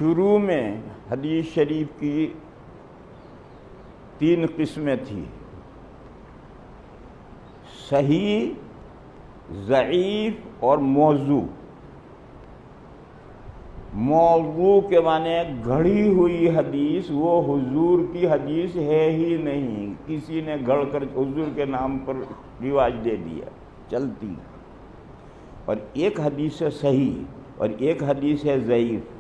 شروع میں حدیث شریف کی 3 قسمیں تھیں: صحیح، ضعیف اور موضوع۔ موضوع کے معنی گھڑی ہوئی حدیث، وہ حضور کی حدیث ہے ہی نہیں، کسی نے گھڑ کر حضور کے نام پر رواج دے دیا، چلتی۔ اور ایک حدیث ہے صحیح اور ایک حدیث ہے ضعیف۔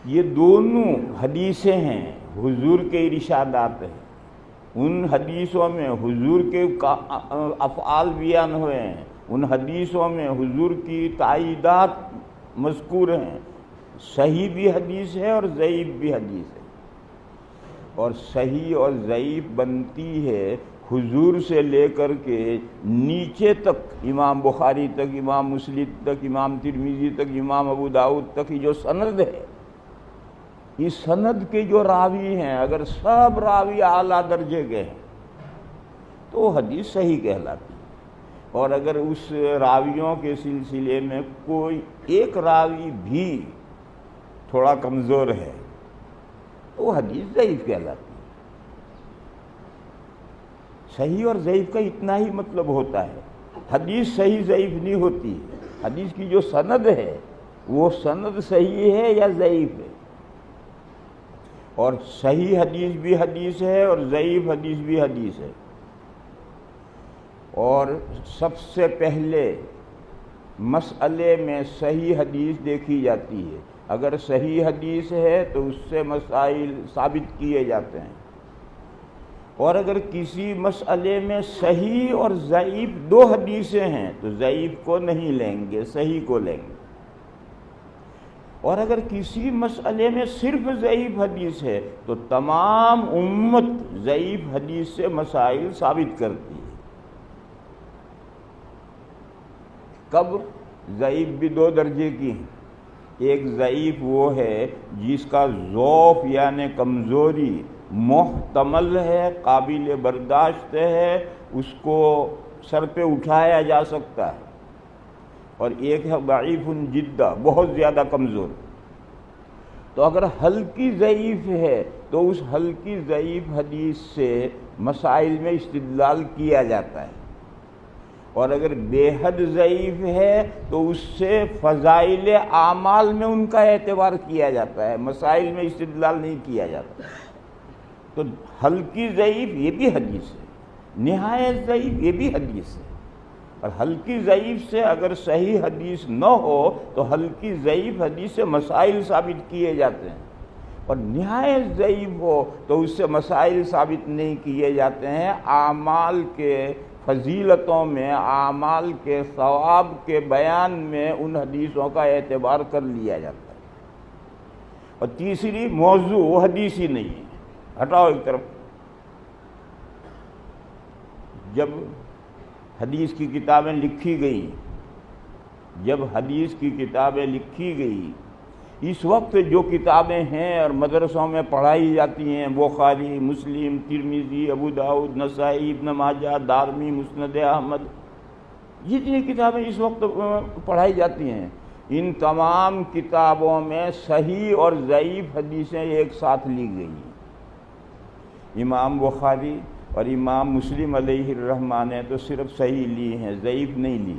یہ دونوں حدیثیں ہیں، حضور کے ارشادات ہیں۔ ان حدیثوں میں حضور کے افعال بیان ہوئے ہیں، ان حدیثوں میں حضور کی تائیدات مذکور ہیں۔ صحیح بھی حدیث ہے اور ضعیف بھی حدیث ہے، اور صحیح اور ضعیف بنتی ہے حضور سے لے کر کے نیچے تک، امام بخاری تک، امام مسلم تک، امام ترمذی تک، امام ابو داؤد تک کی جو سند ہے، اس سند کے جو راوی ہیں، اگر سب راوی اعلیٰ درجے کے ہیں تو وہ حدیث صحیح کہلاتی ہے۔ اور اگر اس راویوں کے سلسلے میں کوئی ایک راوی بھی تھوڑا کمزور ہے تو وہ حدیث ضعیف کہلاتی ہے۔ صحیح اور ضعیف کا اتنا ہی مطلب ہوتا ہے۔ حدیث صحیح ضعیف نہیں ہوتی، حدیث کی جو سند ہے وہ سند صحیح ہے یا ضعیف ہے۔ اور صحیح حدیث بھی حدیث ہے اور ضعیف حدیث بھی حدیث ہے۔ اور سب سے پہلے مسئلے میں صحیح حدیث دیکھی جاتی ہے۔ اگر صحیح حدیث ہے تو اس سے مسائل ثابت کیے جاتے ہیں، اور اگر کسی مسئلے میں صحیح اور ضعیف 2 حدیثیں ہیں تو ضعیف کو نہیں لیں گے، صحیح کو لیں گے۔ اور اگر کسی مسئلے میں صرف ضعیف حدیث ہے تو تمام امت ضعیف حدیث سے مسائل ثابت کرتی ہے۔ کب؟ ضعیف بھی 2 درجے کی ہیں۔ ایک ضعیف وہ ہے جس کا ضعف یعنی کمزوری محتمل ہے، قابل برداشت ہے، اس کو سر پہ اٹھایا جا سکتا ہے۔ اور ایک ہے ضعیف جدہ، بہت زیادہ کمزور۔ تو اگر ہلکی ضعیف ہے تو اس ہلکی ضعیف حدیث سے مسائل میں استدلال کیا جاتا ہے، اور اگر بے حد ضعیف ہے تو اس سے فضائل اعمال میں ان کا اعتبار کیا جاتا ہے، مسائل میں استدلال نہیں کیا جاتا۔ تو ہلکی ضعیف یہ بھی حدیث ہے، نہایت ضعیف یہ بھی حدیث ہے۔ اور ہلکی ضعیف سے اگر صحیح حدیث نہ ہو تو ہلکی ضعیف حدیث سے مسائل ثابت کیے جاتے ہیں، اور نہایت ضعیف ہو تو اس سے مسائل ثابت نہیں کیے جاتے ہیں۔ اعمال کے فضیلتوں میں، اعمال کے ثواب کے بیان میں ان حدیثوں کا اعتبار کر لیا جاتا ہے۔ اور تیسری موضوع، وہ حدیث ہی نہیں ہے، ہٹاؤ ایک طرف۔ جب حدیث کی کتابیں لکھی گئیں، جب حدیث کی کتابیں لکھی گئی، اس وقت جو کتابیں ہیں اور مدرسوں میں پڑھائی جاتی ہیں، بخاری، مسلم، ترمذی، ابو داؤد، نسائی، ابن ماجہ، دارمی، مسند احمد، جتنی کتابیں اس وقت پڑھائی جاتی ہیں، ان تمام کتابوں میں صحیح اور ضعیف حدیثیں ایک ساتھ لی گئی۔ امام بخاری اور امام مسلم علیہ الرحمہ نے تو صرف صحیح لی ہیں، ضعیف نہیں لی،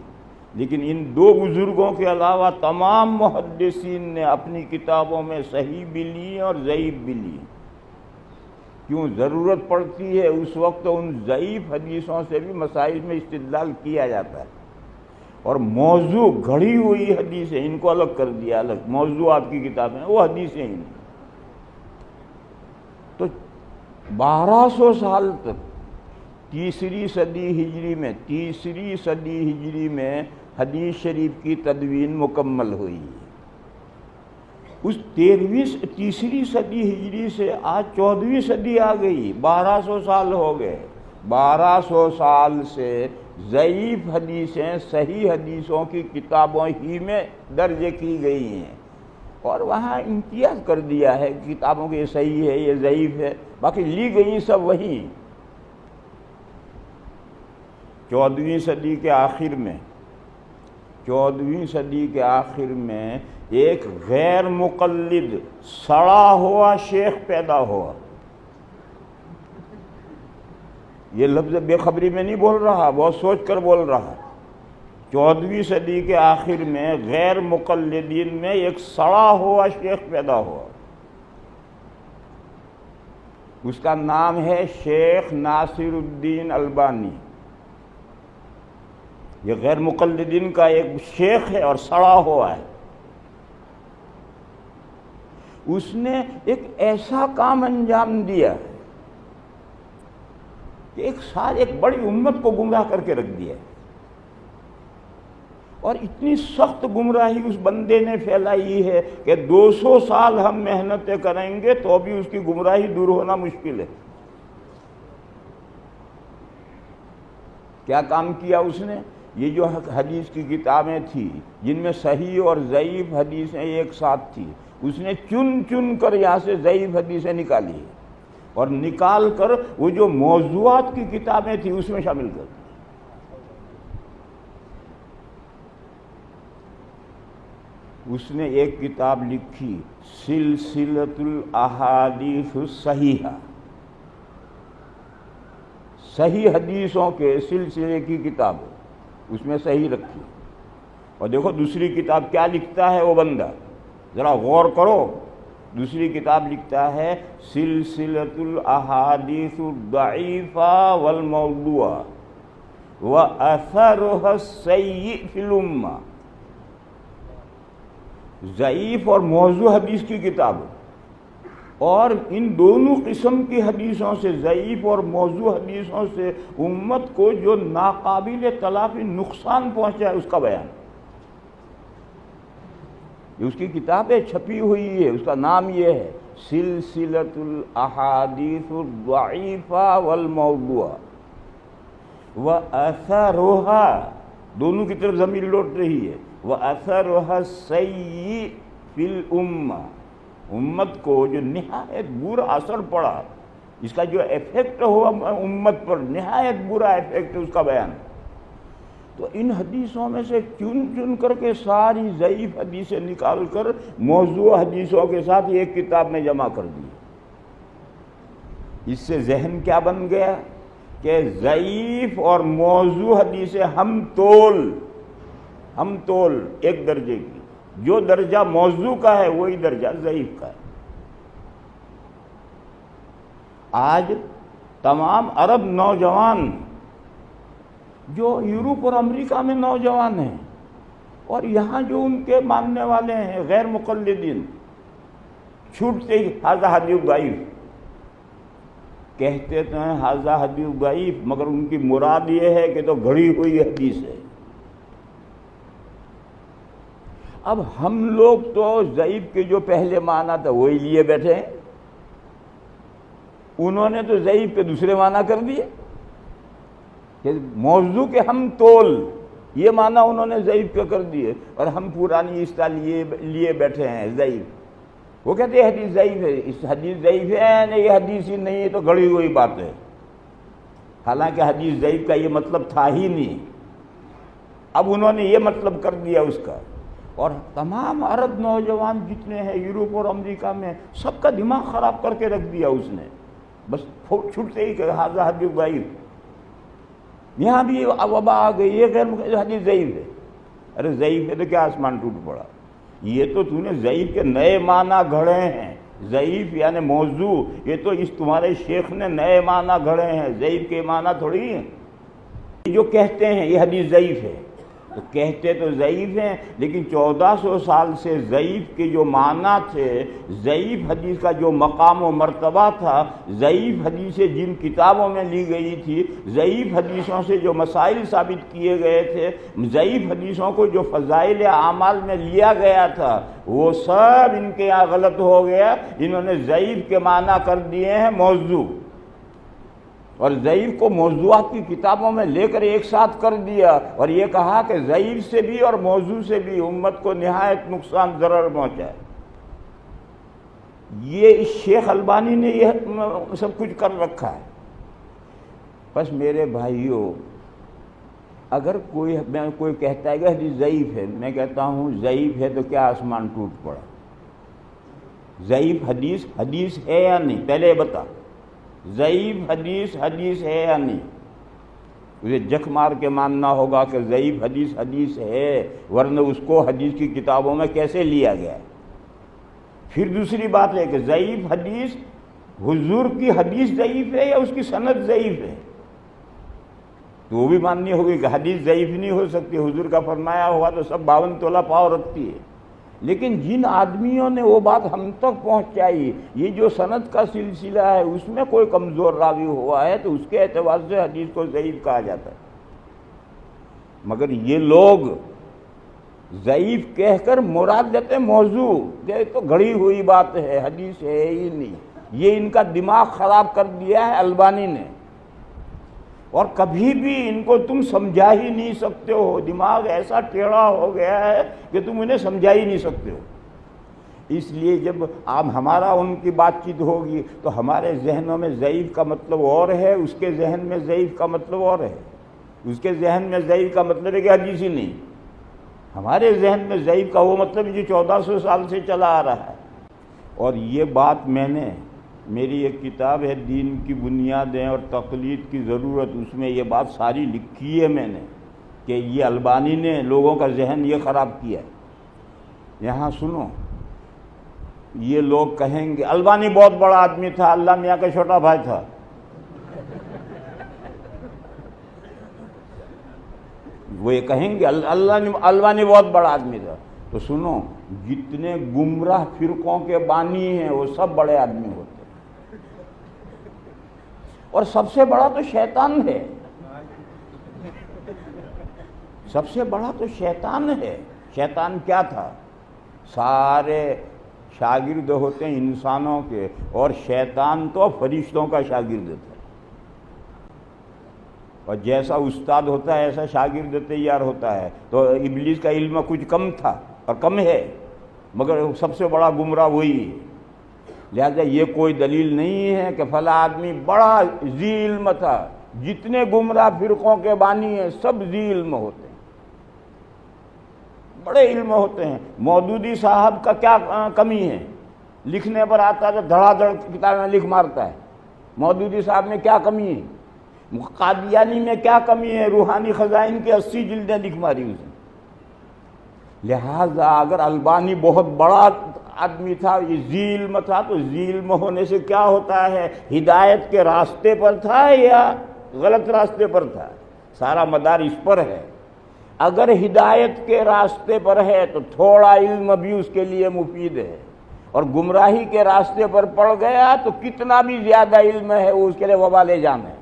لیکن ان 2 بزرگوں کے علاوہ تمام محدثین نے اپنی کتابوں میں صحیح بھی لی اور ضعیف بھی لی۔ کیوں؟ ضرورت پڑتی ہے اس وقت ان ضعیف حدیثوں سے بھی مسائل میں استدلال کیا جاتا ہے۔ اور موضوع گھڑی ہوئی حدیثیں، ان کو الگ کر دیا، الگ موضوعات کی کتابیں، وہ حدیثیں ہی نہیں۔ تو 1200 سال تک، تیسری صدی ہجری میں حدیث شریف کی تدوین مکمل ہوئی۔ اس تیسری صدی ہجری سے آج 14ویں صدی آ گئی، 1200 سال ہو گئے۔ 1200 سال سے ضعیف حدیثیں صحیح حدیثوں کی کتابوں ہی میں درج کی گئی ہیں، اور وہاں امتیاز کر دیا ہے کتابوں کے، یہ صحیح ہے، یہ ضعیف ہے، باقی لی گئی سب وہی۔ 14ویں صدی کے آخر میں 14ویں صدی کے آخر میں ایک غیر مقلد سڑا ہوا شیخ پیدا ہوا. یہ لفظ بے خبری میں نہیں بول رہا، بہت سوچ کر بول رہا. 14ویں صدی کے آخر میں غیر مقلدین میں ایک سڑا ہوا شیخ پیدا ہوا. اس کا نام ہے شیخ ناصر الدین البانی. یہ غیر مقلدین کا ایک شیخ ہے اور سڑا ہوا ہے. اس نے ایک ایسا کام انجام دیا کہ ایک بڑی امت کو گمراہ کر کے رکھ دیا. اور اتنی سخت گمراہی اس بندے نے پھیلائی ہے کہ 200 سال ہم محنتیں کریں گے تو بھی اس کی گمراہی دور ہونا مشکل ہے. کیا کام کیا اس نے؟ یہ جو حدیث کی کتابیں تھیں جن میں صحیح اور ضعیف حدیثیں ایک ساتھ تھی، اس نے چن چن کر یہاں سے ضعیف حدیثیں نکالی اور نکال کر وہ جو موضوعات کی کتابیں تھیں اس میں شامل کر دی. اس نے ایک کتاب لکھی سلسلۃ الاحادیث الصحیحہ، صحیح حدیثوں کے سلسلے کی کتاب اس میں صحیح رکھی. اور دیکھو دوسری کتاب کیا لکھتا ہے وہ بندہ، ذرا غور کرو. دوسری کتاب لکھتا ہے سلسلۃ الاحادیث الضعیفہ والموضوعہ واثرها السیئ فی الامہ. ضعیف اور موضوع حدیث کی کتاب. اور ان دونوں قسم کی حدیثوں سے، ضعیف اور موضوع حدیثوں سے امت کو جو ناقابل تلافی نقصان پہنچا ہے اس کا بیان. یہ اس کی کتاب ہے، چھپی ہوئی ہے. اس کا نام یہ ہے سلسلۃ الاحادیث الضعیفہ والموضوعہ واثرها، دونوں کی طرف ضمیر لوٹ رہی ہے، وَأَثَرُهَا السَّيِّئُ فِي الْأُمَّةِ، امت کو جو نہایت برا اثر پڑا، اس کا جو ایفیکٹ ہوا امت پر، نہایت برا ایفیکٹ، اس کا بیان. تو ان حدیثوں میں سے چن چن کر کے ساری ضعیف حدیثیں نکال کر موضوع حدیثوں کے ساتھ ایک کتاب میں جمع کر دی. اس سے ذہن کیا بن گیا کہ ضعیف اور موضوع حدیثیں ہم تول ایک درجے کی. جو درجہ موضوع کا ہے وہی درجہ ضعیف کا ہے. آج تمام عرب نوجوان جو یورپ اور امریکہ میں نوجوان ہیں اور یہاں جو ان کے ماننے والے ہیں غیر مقلدین، چھوٹتے ہی ھذا حدیث ضعیف کہتے تو ہیں، ھذا حدیث ضعیف، مگر ان کی مراد یہ ہے کہ تو گھڑی ہوئی حدیث ہے. اب ہم لوگ تو ضعیف کے جو پہلے معنی تھا وہی لیے بیٹھے ہیں. انہوں نے تو ضعیف کے دوسرے معنی کر دیے کہ موضوع کے ہم تول، یہ معنی انہوں نے ضعیف کا کر دیے، اور ہم پرانی اصطلاح لیے بیٹھے ہیں ضعیف. وہ کہتے ہیں حدیث ضعیف ہے، اس حدیث ضعیف ہے، نہیں یہ حدیث ہی نہیں ہے، تو گڑی ہوئی بات ہے. حالانکہ حدیث ضعیف کا یہ مطلب تھا ہی نہیں. اب انہوں نے یہ مطلب کر دیا اس کا. اور تمام عرب نوجوان جتنے ہیں یورپ اور امریکہ میں، سب کا دماغ خراب کر کے رکھ دیا اس نے. بس چھوٹتے ہی کہ ھذا حدیث ضعیف. یہاں بھی وبا آ گئی، یہ غیر حدیث ضعیف ہے. ارے ضعیف ہے تو کیا آسمان ٹوٹ پڑا؟ یہ تو نے ضعیف کے نئے معنی گھڑے ہیں. ضعیف یعنی موضوع، یہ تو اس تمہارے شیخ نے نئے معنی گھڑے ہیں، ضعیف کے معنی تھوڑی ہیں. یہ جو کہتے ہیں یہ حدیث ضعیف ہے، تو کہتے تو ضعیف ہیں، لیکن 1400 سال سے ضعیف کے جو معنی تھے، ضعیف حدیث کا جو مقام و مرتبہ تھا، ضعیف حدیثیں جن کتابوں میں لی گئی تھی، ضعیف حدیثوں سے جو مسائل ثابت کیے گئے تھے، ضعیف حدیثوں کو جو فضائل اعمال میں لیا گیا تھا، وہ سب ان کے یہاں غلط ہو گیا. انہوں نے ضعیف کے معنی کر دیے ہیں موضوع، اور ضعیف کو موضوعات کی کتابوں میں لے کر ایک ساتھ کر دیا، اور یہ کہا کہ ضعیف سے بھی اور موضوع سے بھی امت کو نہایت نقصان ضرر پہنچا ہے. یہ شیخ البانی نے یہ سب کچھ کر رکھا ہے. بس میرے بھائیوں، اگر کوئی کہتا ہے کہ حدیث ضعیف ہے، میں کہتا ہوں ضعیف ہے تو کیا آسمان ٹوٹ پڑا؟ ضعیف حدیث حدیث ہے یا نہیں؟ پہلے یہ بتا، ضعیف حدیث حدیث ہے یا نہیں؟ اسے جک مار کے ماننا ہوگا کہ ضعیف حدیث حدیث ہے، ورنہ اس کو حدیث کی کتابوں میں کیسے لیا گیا ہے؟ پھر دوسری بات ہے کہ ضعیف حدیث حضور کی حدیث ضعیف ہے یا اس کی سند ضعیف ہے؟ تو وہ بھی ماننی ہوگی کہ حدیث ضعیف نہیں ہو سکتی، حضور کا فرمایا ہوا تو سب 52 تولہ پاؤ رکھتی ہے۔ لیکن جن آدمیوں نے وہ بات ہم تک پہنچائی، یہ جو سند کا سلسلہ ہے اس میں کوئی کمزور راوی ہوا ہے تو اس کے اعتبار سے حدیث کو ضعیف کہا جاتا ہے۔ مگر یہ لوگ ضعیف کہہ کر مراد لیتے موضوع، یہ تو گھڑی ہوئی بات ہے، حدیث ہے ہی نہیں۔ یہ ان کا دماغ خراب کر دیا ہے البانی نے، اور کبھی بھی ان کو تم سمجھا ہی نہیں سکتے ہو، دماغ ایسا ٹیڑھا ہو گیا ہے کہ تم انہیں سمجھا ہی نہیں سکتے ہو۔ اس لیے جب آپ ہمارا ان کی بات چیت ہوگی تو ہمارے ذہنوں میں ضعیف کا مطلب اور ہے، اس کے ذہن میں ضعیف کا مطلب اور ہے۔ اس کے ذہن میں ضعیف کا مطلب ہے کہ حدیث ہی نہیں، ہمارے ذہن میں ضعیف کا وہ مطلب جو 1400 سال سے چلا آ رہا ہے۔ اور یہ بات میں نے، میری ایک کتاب ہے دین کی بنیادیں اور تقلید کی ضرورت، اس میں یہ بات ساری لکھی ہے میں نے کہ یہ البانی نے لوگوں کا ذہن یہ خراب کیا ہے۔ یہاں سنو، یہ لوگ کہیں گے البانی بہت بڑا آدمی تھا، اللہ میاں کا چھوٹا بھائی تھا۔ وہ یہ کہیں گے البانی بہت بڑا آدمی تھا، تو سنو، جتنے گمراہ فرقوں کے بانی ہیں وہ سب بڑے آدمی ہوتے ہیں، اور سب سے بڑا تو شیطان ہے، سب سے بڑا تو شیطان ہے۔ شیطان کیا تھا؟ سارے شاگرد ہوتے ہیں انسانوں کے، اور شیطان تو فرشتوں کا شاگرد تھا، اور جیسا استاد ہوتا ہے ایسا شاگرد تیار ہوتا ہے۔ تو ابلیس کا علم کچھ کم تھا اور کم ہے، مگر سب سے بڑا گمراہ وہی ہے۔ لہذا یہ کوئی دلیل نہیں ہے کہ فلاں آدمی بڑا ذی علم تھا۔ جتنے گمراہ فرقوں کے بانی ہیں سب ذی علم ہوتے ہیں، بڑے علم ہوتے ہیں۔ مودودی صاحب کا کیا کمی ہے؟ لکھنے پر آتا ہے تو دھڑا دھڑ کتابیں لکھ مارتا ہے۔ مودودی صاحب میں کیا کمی ہے؟ قادیانی میں کیا کمی ہے؟ روحانی خزائن کی 80 جلدیں لکھ ماری اس نے۔ لہذا اگر البانی بہت بڑا آدمی تھا، یہ ذی علم تھا، تو ذی علم ہونے سے کیا ہوتا ہے؟ ہدایت کے راستے پر تھا یا غلط راستے پر تھا؟ سارا مدار اس پر ہے۔ اگر ہدایت کے راستے پر ہے تو تھوڑا علم بھی اس کے لیے مفید ہے، اور گمراہی کے راستے پر پڑ گیا تو کتنا بھی زیادہ علم ہے وہ اس کے لیے وبال جان ہے۔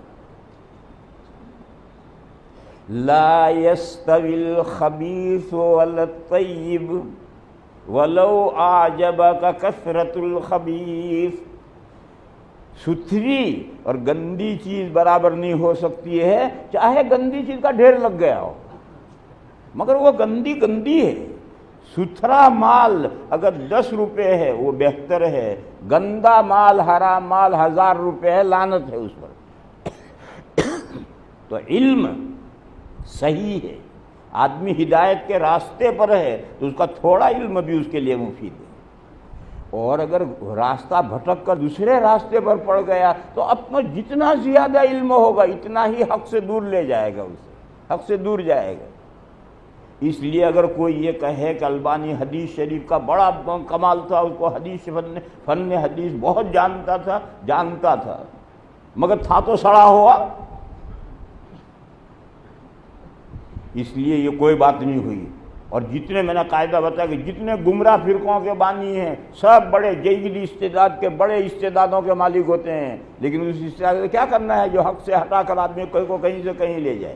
لا يستوي الخبيث ولا الطيب ولو أعجبك كثرة الخبيث۔ ستھری اور گندی چیز برابر نہیں ہو سکتی ہے، چاہے گندی چیز کا ڈھیر لگ گیا ہو، مگر وہ گندی گندی ہے۔ ستھرا مال اگر 10 روپے ہے وہ بہتر ہے، گندا مال حرام مال 1000 روپے ہے، لعنت ہے اس پر۔ تو علم صحیح ہے، آدمی ہدایت کے راستے پر ہے تو اس کا تھوڑا علم بھی اس کے لیے مفید ہے، اور اگر راستہ بھٹک کر دوسرے راستے پر پڑ گیا تو اپنا جتنا زیادہ علم ہوگا اتنا ہی حق سے دور لے جائے گا، اسے حق سے دور جائے گا۔ اس لیے اگر کوئی یہ کہے کہ البانی حدیث شریف کا بڑا کمال تھا، اس کو حدیث فن حدیث بہت جانتا تھا مگر تھا تو سڑا ہوا، اس لیے یہ کوئی بات نہیں ہوئی۔ اور جتنے میں نے قاعدہ بتایا کہ جتنے گمراہ فرقوں کے بانی ہیں سب بڑے جیدی استعداد کے، بڑے استعدادوں کے مالک ہوتے ہیں، لیکن اس استعداد کو کیا کرنا ہے جو حق سے ہٹا کر آدمی کو کہیں سے کہیں لے جائے۔